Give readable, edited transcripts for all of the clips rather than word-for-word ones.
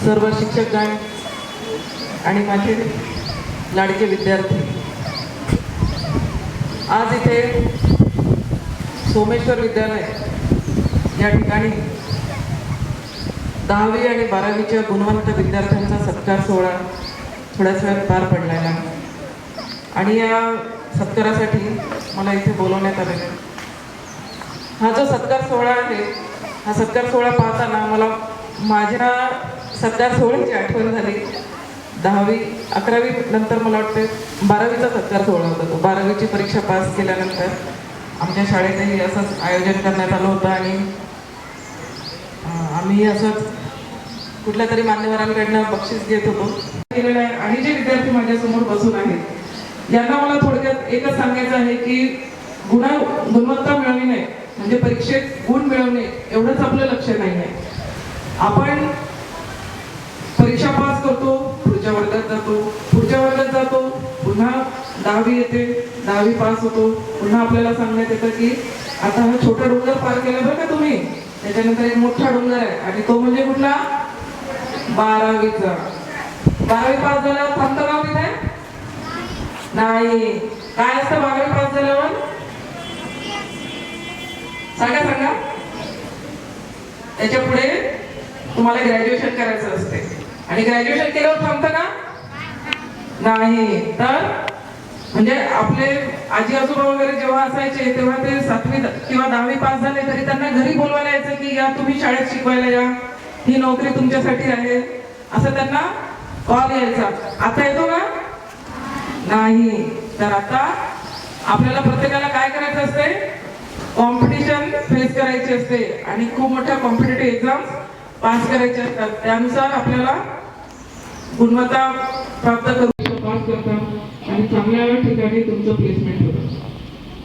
सर्व शिक्षकगण आणि माझे लाडके विद्यार्थी, आज इथे सोमेश्वर विद्यालय या ठिकाणी 10वी आणि 12वीच्या गुणवंत विद्यार्थ्यांचा सत्कार सोहळा थोड्याच वेळात पार पडलेला आहे आणि या सत्कारासाठी मला इथे बोलवण्यात आलेलं आहे. हा जो सत्कार सोहळा आहे, हा सत्कार सोहळा पाहताना मला माझ्या सत्कार सोहळ्याची आठवण झाली. 10वी 11वी नंतर मला वाटतं 12वीचा सत्कार सोहळा होता. तो 12वीची परीक्षा पास केल्यानंतर आमच्या शाळेतही असंच आयोजन करण्यात आलं होतं आणि आम्ही असंच कुठल्या तरी मान्यवरांकडनं बक्षीस घेत होतो केलेलं आहे. आणि जे विद्यार्थी माझ्यासमोर बसून आहेत यांना मला थोडक्यात एकच सांगायचं आहे की गुणवत्ता मिळविणे म्हणजे परीक्षेत गुण मिळवणे एवढंच आपलं लक्ष नाही आहे. आपण परीक्षा पास करतो, पुढच्या वर्गात जातो, पुन्हा 10वी येते, 10वी पास होतो, पुन्हा आपल्याला सांगण्यात येतं की आता हा छोटा डोंगर पार केला बरं का तुम्ही, त्याच्यानंतर एक मोठा डोंगर आहे आणि तो म्हणजे कुठला? 12वीचा. 12वी पास झाल्यावर थांबतो का तिथे? नाही. काय असतं 12वी पास झाल्यावर? सांगा. त्याच्या पुढे तुम्हाला ग्रॅज्युएशन करायचं असते आणि ग्रॅज्युएशन केल्यावर थांबतं का? नाही. तर म्हणजे आपले आजी आजोबा वगैरे जेव्हा असायचे तेव्हा ते 7वी किंवा 10वी पास झाले तरी त्यांना घरी बोलवायला यायचं की या तुम्ही शाळेत शिकवायला या, ही नोकरी तुमच्यासाठी आहे, असं त्यांना कॉल यायचा. आता येतो का? नाही. तर आता आपल्याला प्रत्येकाला काय करायचं असते? कॉम्पिटिशन फेस करायची असते आणि खूप मोठ्या कॉम्पिटेटिव्ह एक्झाम पास करायचे असतात. त्यानुसार आपल्याला गुणवत्ता प्राप्त करू पास करतात आणि चांगल्या ठिकाणी तुमचं प्लेसमेंट होतं.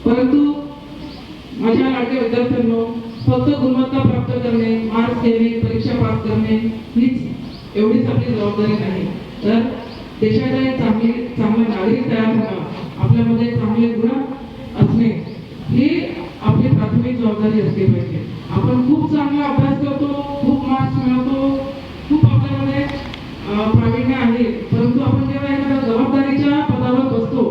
परंतु माझ्या लाडक्या विद्यार्थ्यांनो, फक्त गुणवत्ता प्राप्त करणे, मार्क्स घेणे, परीक्षा पास करणे हीच एवढीच आपली जबाबदारी नाही, तर देशाचा चांगला नागरिक तयार होणं, आपल्यामध्ये चांगले गुण असणे ही आपली प्राथमिक जबाबदारी असली पाहिजे. आपण खूप चांगला अभ्यास करतो, खूप मार्क्स मिळवतो, खूप आपल्यामध्ये प्रावीण्य आहे, परंतु आपण जेव्हा एखाद्या जबाबदारीच्या पदावर बसतो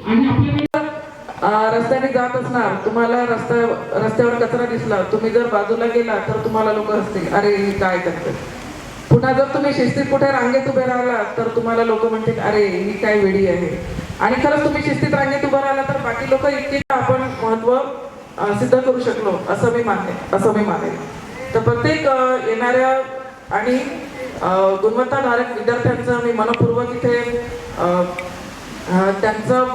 आणि आपल्याला रस्त्याने जात असणार, तुम्हाला रस्त्यावर कचरा दिसला, तुम्ही जर बाजूला गेला तर तुम्हाला लोक हसतील, अरे ही काय करते. पुन्हा जर तुम्ही शिस्तीत कुठे रांगेत उभे राहिला तर तुम्हाला लोक म्हणतील अरे ही काय वेडी आहे. आणि खरंच तुम्ही शिस्तीत रांगेत उभं राहिला तर बाकी लोक इतके आपण महत्व सिद्ध करू शकलो असं मी मानेन. तर प्रत्येक येणाऱ्या आणि गुणवत्ताधारक विद्यार्थ्यांचं मी मनपूर्वक इथे त्यांचं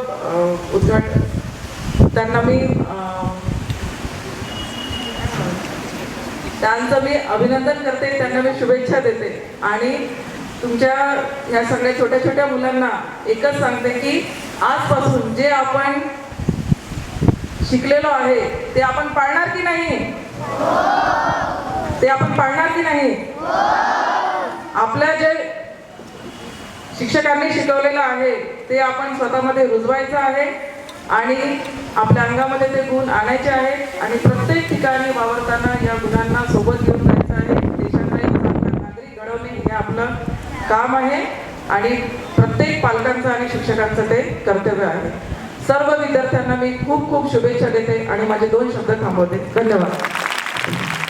त्यांचं मी अभिनंदन करते, त्यांना मी शुभेच्छा देते आणि तुमच्या या सगळ्या छोट्या छोट्या मुलांना एकच सांगते की आजपासून जे आपण शिकलेलो आहे ते आपण पाळणार की नाही? ते आपण पाळणार की नाही? आपल्या जे शिक्षकांनी शिकवलेलं आहे ते आपण स्वतःमध्ये रुजवायचं आहे आणि आपल्या अंगामध्ये ते गुण आणायचे आहेत आणि प्रत्येक ठिकाणी वावरताना या गुणांना सोबत घेऊन जायचं आहे. देशाचा एक चांगला नागरिक घडवणे हे आपलं काम आहे आणि प्रत्येक पालकांचं आणि शिक्षकांचं ते कर्तव्य आहे. सर्व विद्यार्थ्यांना मी खूप खूप शुभेच्छा देते आणि माझे 2 शब्द थांबवते. धन्यवाद.